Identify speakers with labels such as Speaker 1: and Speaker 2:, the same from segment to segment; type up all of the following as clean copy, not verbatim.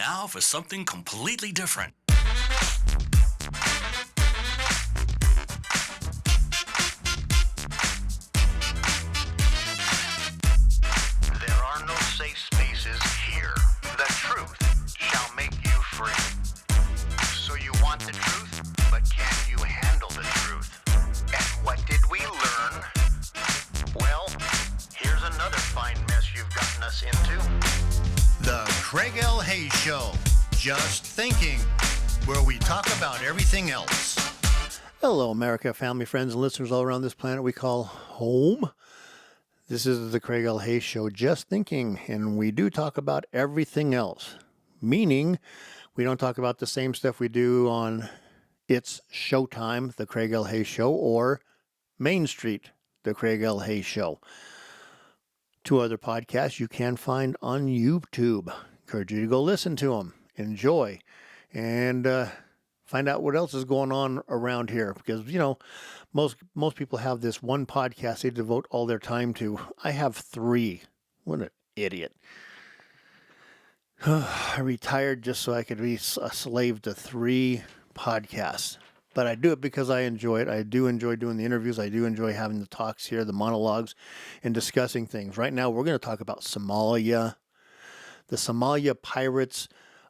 Speaker 1: now for something completely different.
Speaker 2: There are no safe spaces here. The truth shall make you free. So you want the truth, but can you handle the truth? And what did we learn? Well, here's another fine mess you've gotten us into.
Speaker 3: The Craig L. Hayes Show. Just thinking, where we talk about everything else. Hello, America, family, friends, and listeners all around this planet we call home. This is the Craig L. Hayes Show, Just Thinking, and we do talk about everything else. Meaning, we don't talk about the same stuff we do on It's Showtime, the Craig L. Hayes Show, or Main Street, the Craig L. Hayes Show. Two other podcasts you can find on YouTube. Encourage you to go listen to them, enjoy, and find out what else is going on around here. Because, you know, most people have this one podcast they devote all their time to. I have 3. What an idiot. I retired just so I could be a slave to 3 podcasts. But I do it because I enjoy it. I do enjoy doing the interviews. I do enjoy having the talks here, the monologues, and discussing things. Right now, we're going to talk about Somalia, the Somalia pirates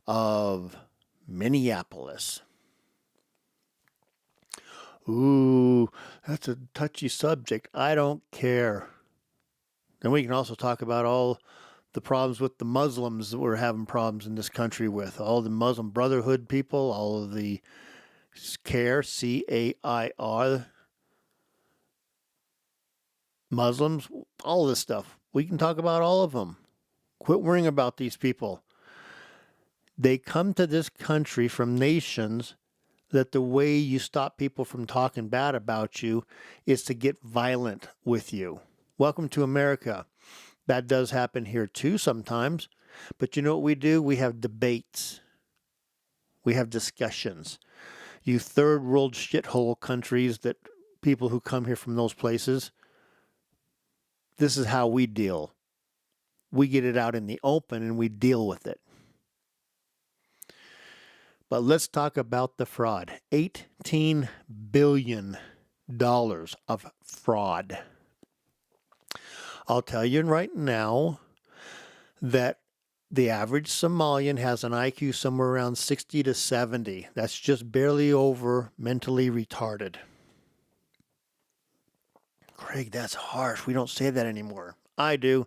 Speaker 3: of Minneapolis. Ooh, that's a touchy subject. I don't care. Then we can also talk about all the problems with the Muslims that we're having problems in this country with. All the Muslim Brotherhood people, all of the CAIR, Muslims, all this stuff. We can talk about all of them. Quit worrying about these people. They come to this country from nations that the way you stop people from talking bad about you is to get violent with you. Welcome to America. That does happen here too sometimes. But you know what we do? We have debates. We have discussions. You third world shithole countries, that people who come here from those places, this is how we deal. We get it out in the open and we deal with it. But let's talk about the fraud. $18 billion of fraud. I'll tell you right now that the average Somalian has an IQ somewhere around 60 to 70. That's just barely over mentally retarded. Craig, that's harsh. We don't say that anymore. I do.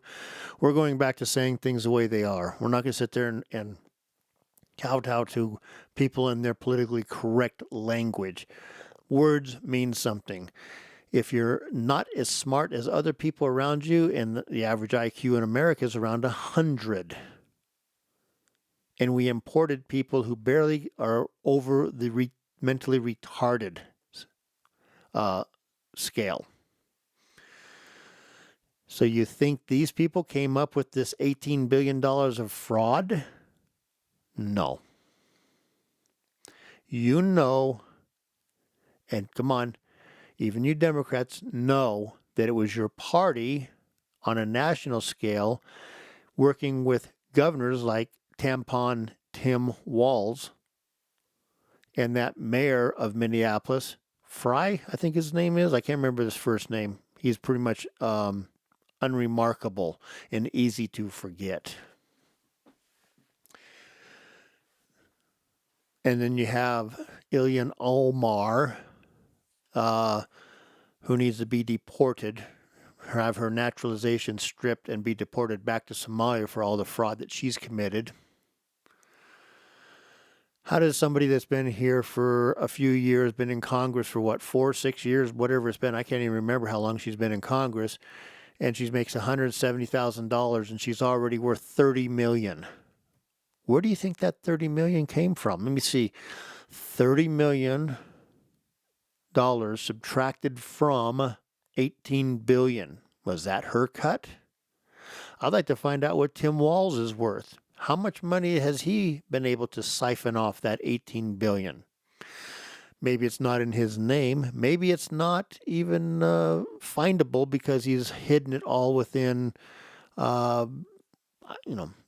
Speaker 3: We're going back to saying things the way they are. We're not going to sit there and kowtow to people in their politically correct language. Words mean something. If you're not as smart as other people around you, and the average IQ in America is around 100, and we imported people who barely are over the mentally retarded scale. So you think these people came up with this $18 billion of fraud? No. You know, and come on, even you Democrats know that it was your party on a national scale working with governors like Tampon Tim Walz and that mayor of Minneapolis, Fry, I think his name is. I can't remember his first name. He's pretty much unremarkable and easy to forget. And then you have Ilhan Omar, who needs to be deported, have her naturalization stripped and be deported back to Somalia for all the fraud that she's committed. How does somebody that's been here for a few years, been in Congress for 4, 6 years, whatever it's been, I can't even remember how long she's been in Congress, and she makes $170,000 and she's already worth $30 million. Where do you think that $30 million came from? Let me see. $30 million subtracted from $18 billion. Was that her cut? I'd like to find out what Tim Walz is worth. How much money has he been able to siphon off that $18 billion? Maybe it's not in his name. Maybe it's not even findable because he's hidden it all within, I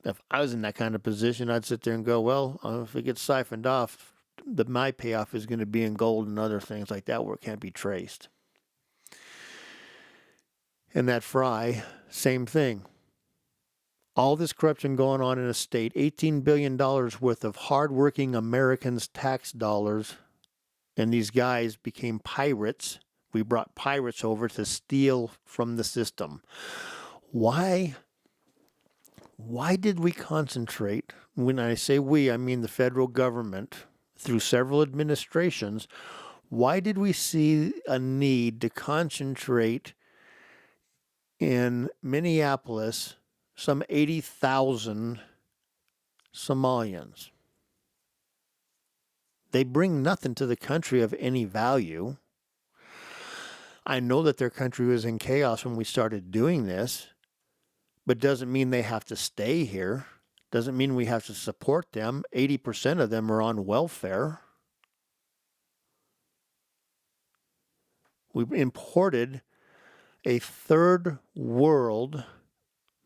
Speaker 3: if I was in that kind of position, I'd sit there and go, well, if it gets siphoned off, my payoff is going to be in gold and other things like that where it can't be traced. And that Fry, same thing. All this corruption going on in a state, $18 billion worth of hardworking Americans' tax dollars, and these guys became pirates. We brought pirates over to steal from the system. Why did we concentrate? When I say we, I mean the federal government, through several administrations. Why did we see a need to concentrate in Minneapolis some 80,000 Somalians? They bring nothing to the country of any value. I know that their country was in chaos when we started doing this, but doesn't mean they have to stay here. Doesn't mean we have to support them. 80% of them are on welfare. We imported a third world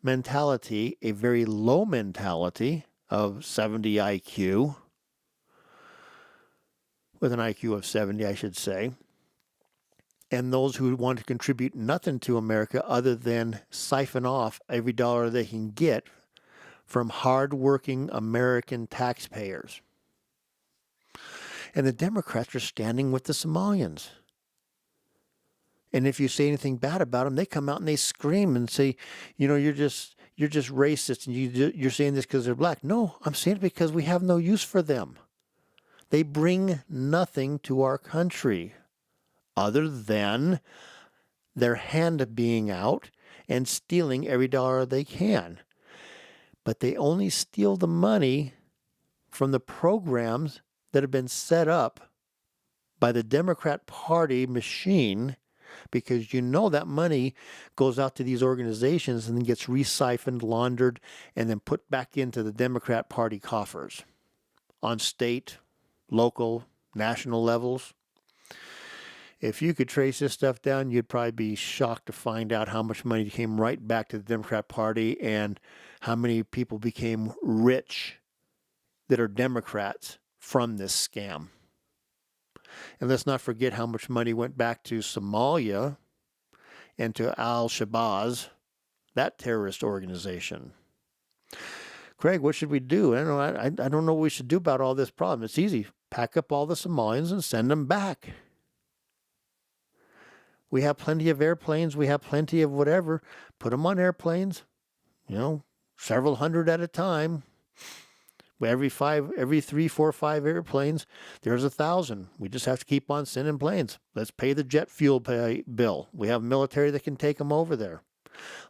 Speaker 3: mentality, a very low mentality of 70 IQ, with an IQ of 70, I should say, and those who want to contribute nothing to America other than siphon off every dollar they can get from hardworking American taxpayers. And the Democrats are standing with the Somalians. And if you say anything bad about them, they come out and they scream and say, you're just racist and you're saying this because they're black. No, I'm saying it because we have no use for them. They bring nothing to our country other than their hand being out and stealing every dollar they can. But they only steal the money from the programs that have been set up by the Democrat Party machine, because that money goes out to these organizations and then gets re-siphoned, laundered, and then put back into the Democrat Party coffers on state, local, national levels. If you could trace this stuff down, you'd probably be shocked to find out how much money came right back to the Democrat Party and how many people became rich that are Democrats from this scam. And let's not forget how much money went back to Somalia and to Al-Shabaab, that terrorist organization. Craig, what should we do? I don't know what we should do about all this problem. It's easy. Pack up all the Somalians and send them back. We have plenty of airplanes. We have plenty of whatever. Put them on airplanes, several hundred at a time. Every 3, 4, 5 airplanes, there's 1,000. We just have to keep on sending planes. Let's pay the jet fuel bill. We have military that can take them over there.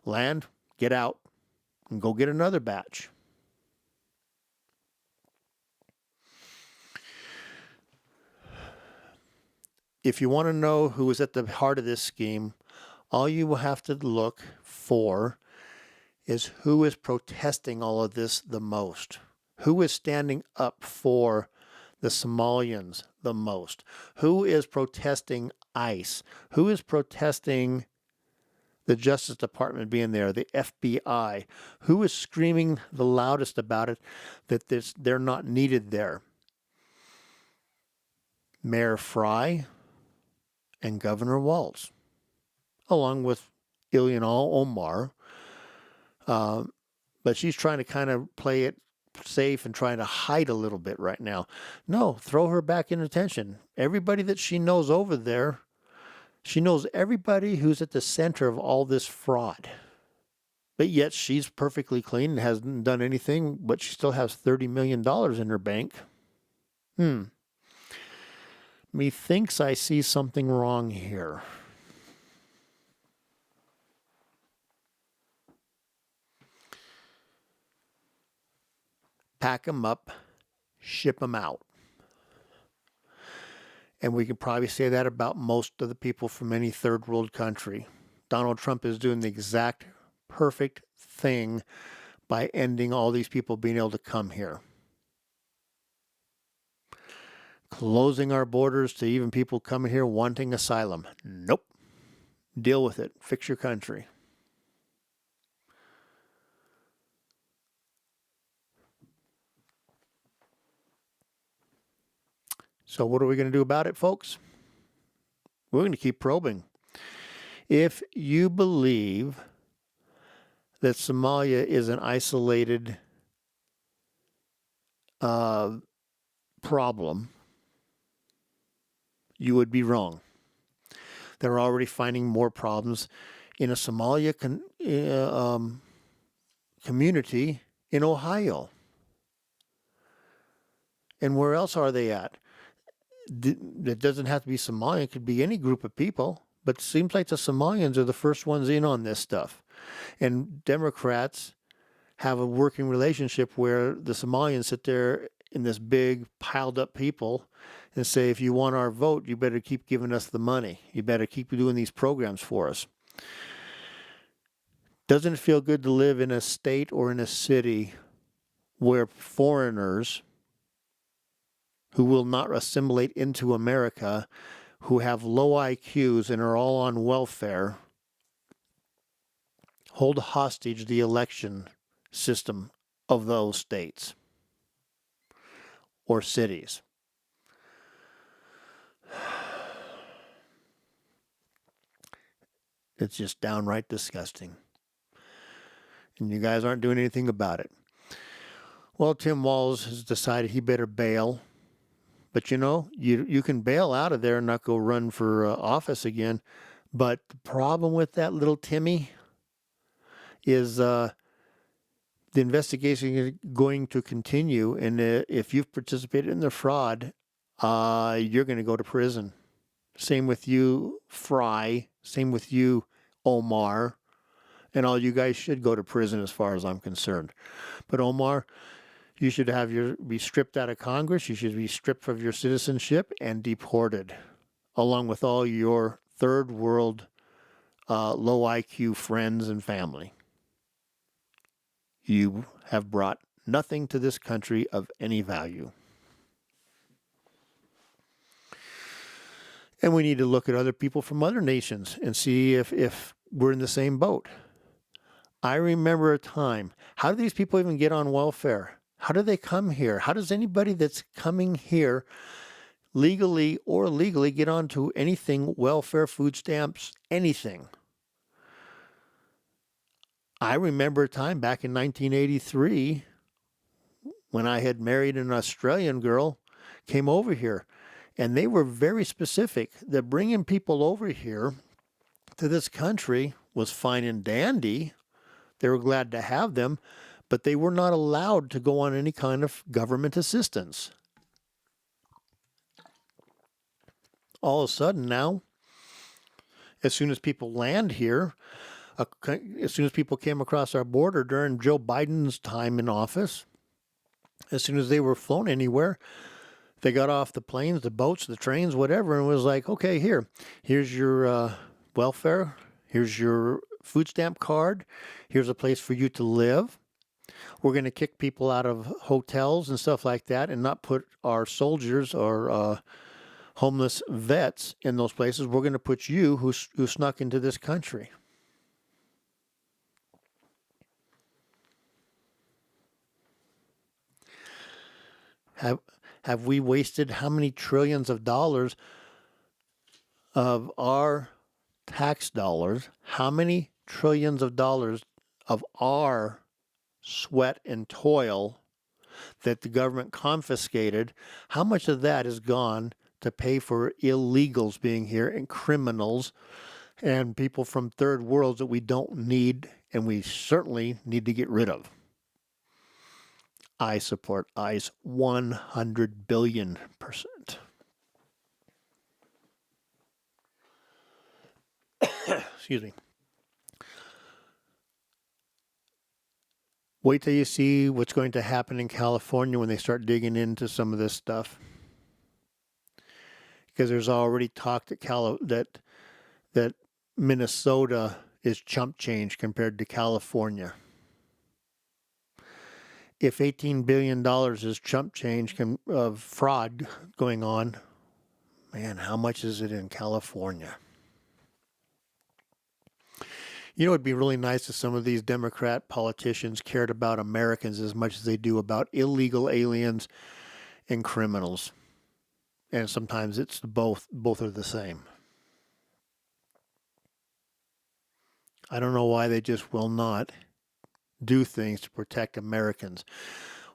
Speaker 3: Land, get out, and go get another batch. If you want to know who is at the heart of this scheme, all you will have to look for is who is protesting all of this the most. Who is standing up for the Somalians the most? Who is protesting ICE? Who is protesting the Justice Department being there, the FBI? Who is screaming the loudest about it, that they're not needed there? Mayor Fry and Governor Walz, along with Ilhan Omar. But she's trying to kind of play it safe and trying to hide a little bit right now. No, throw her back in attention. Everybody that she knows over there, she knows everybody who's at the center of all this fraud. But yet she's perfectly clean and hasn't done anything, but she still has $30 million in her bank. Methinks I see something wrong here. Pack them up, ship them out. And we can probably say that about most of the people from any third world country. Donald Trump is doing the exact perfect thing by ending all these people being able to come here. Closing our borders to even people coming here wanting asylum. Nope. Deal with it. Fix your country. So what are we going to do about it, folks? We're going to keep probing. If you believe that Somalia is an isolated problem, you would be wrong. They're already finding more problems in a Somalia community in Ohio. And where else are they at? It doesn't have to be Somalia. It could be any group of people. But it seems like the Somalians are the first ones in on this stuff. And Democrats have a working relationship where the Somalians sit there in this big piled up people and say, if you want our vote, you better keep giving us the money. You better keep doing these programs for us. Doesn't it feel good to live in a state or in a city where foreigners who will not assimilate into America, who have low IQs and are all on welfare, hold hostage the election system of those states or cities? It's just downright disgusting. And you guys aren't doing anything about it. Well, Tim Walz has decided he better bail. But you know, you can bail out of there and not go run for office again. But the problem with that little Timmy is the investigation is going to continue. And if you've participated in the fraud, you're going to go to prison. Same with you, Fry. Same with you, Omar. And all you guys should go to prison as far as I'm concerned. But Omar, you should be stripped out of Congress. You should be stripped of your citizenship and deported, along with all your third world low IQ friends and family. You have brought nothing to this country of any value. And we need to look at other people from other nations and see if we're in the same boat. I remember a time, how do these people even get on welfare? How do they come here? How does anybody that's coming here legally or illegally get onto anything, welfare, food stamps, anything? I remember a time back in 1983 when I had married an Australian girl, came over here, and they were very specific that bringing people over here to this country was fine and dandy. They were glad to have them, but they were not allowed to go on any kind of government assistance. All of a sudden now, as soon as people land here, as soon as people came across our border during Joe Biden's time in office, as soon as they were flown anywhere, they got off the planes, the boats, the trains, whatever, and was like, okay, here's your welfare, here's your food stamp card, here's a place for you to live. We're going to kick people out of hotels and stuff like that and not put our soldiers or homeless vets in those places. We're going to put you who snuck into this country. Have we wasted how many trillions of dollars of our tax dollars? How many trillions of dollars of our sweat and toil that the government confiscated? How much of that is gone to pay for illegals being here and criminals and people from third worlds that we don't need and we certainly need to get rid of? I support ICE 100 billion%. Excuse me. Wait till you see what's going to happen in California when they start digging into some of this stuff. Because there's already talk that Minnesota is chump change compared to California. If $18 billion is chump change of fraud going on, man, how much is it in California? You know, it'd be really nice if some of these Democrat politicians cared about Americans as much as they do about illegal aliens and criminals. And sometimes it's both. Both are the same. I don't know why they just will not do things to protect Americans.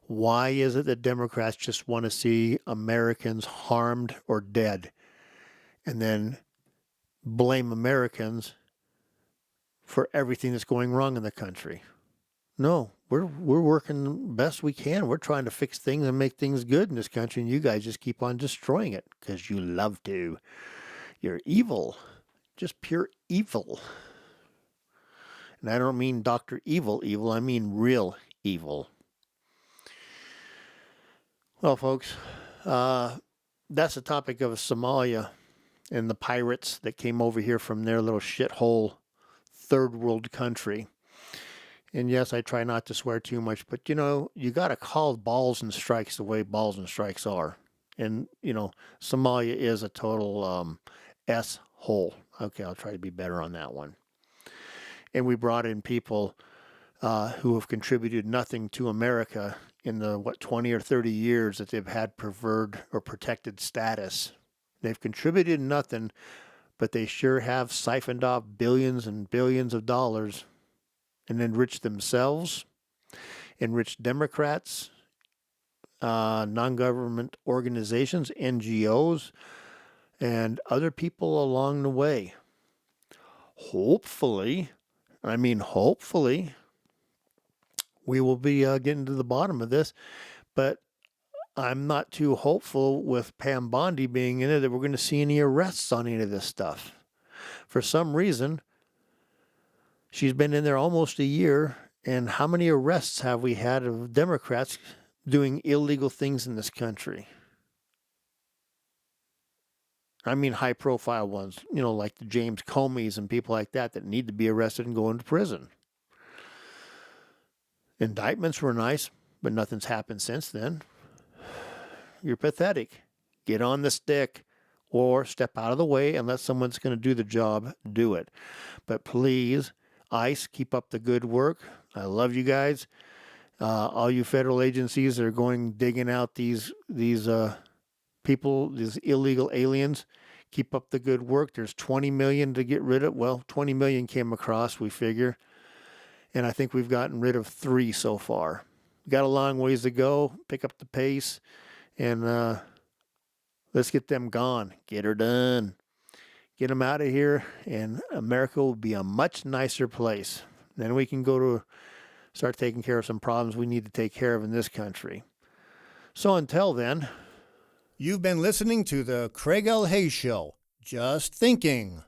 Speaker 3: Why is it that Democrats just want to see Americans harmed or dead and then blame Americans for everything that's going wrong in the country? No, we're working the best we can. We're trying to fix things and make things good in this country, and you guys just keep on destroying it because you love to. You're evil, just pure evil. And I don't mean Dr. Evil, I mean real evil. Well, folks, that's the topic of Somalia and the pirates that came over here from their little shithole third world country. And yes, I try not to swear too much, but you got to call balls and strikes the way balls and strikes are. And, Somalia is a total S-hole. Okay, I'll try to be better on that one. And we brought in people who have contributed nothing to America in the, 20 or 30 years that they've had preferred or protected status. They've contributed nothing, but they sure have siphoned off billions and billions of dollars and enriched themselves, enriched Democrats, non-government organizations, NGOs, and other people along the way. Hopefully, we will be getting to the bottom of this, but I'm not too hopeful with Pam Bondi being in it that we're going to see any arrests on any of this stuff. For some reason, she's been in there almost a year, and how many arrests have we had of Democrats doing illegal things in this country? I mean high-profile ones, like the James Comeys and people like that need to be arrested and go into prison. Indictments were nice, but nothing's happened since then. You're pathetic. Get on the stick or step out of the way and let someone that's going to do the job do it. But please, ICE, keep up the good work. I love you guys. All you federal agencies that are digging out these people, these illegal aliens, keep up the good work. There's 20 million to get rid of. Well, 20 million came across, we figure. And I think we've gotten rid of 3 so far. Got a long ways to go. Pick up the pace. And let's get them gone. Get her done. Get them out of here. And America will be a much nicer place. Then we can go to start taking care of some problems we need to take care of in this country. So until then, you've been listening to the Craig L. Hayes Show. Just thinking.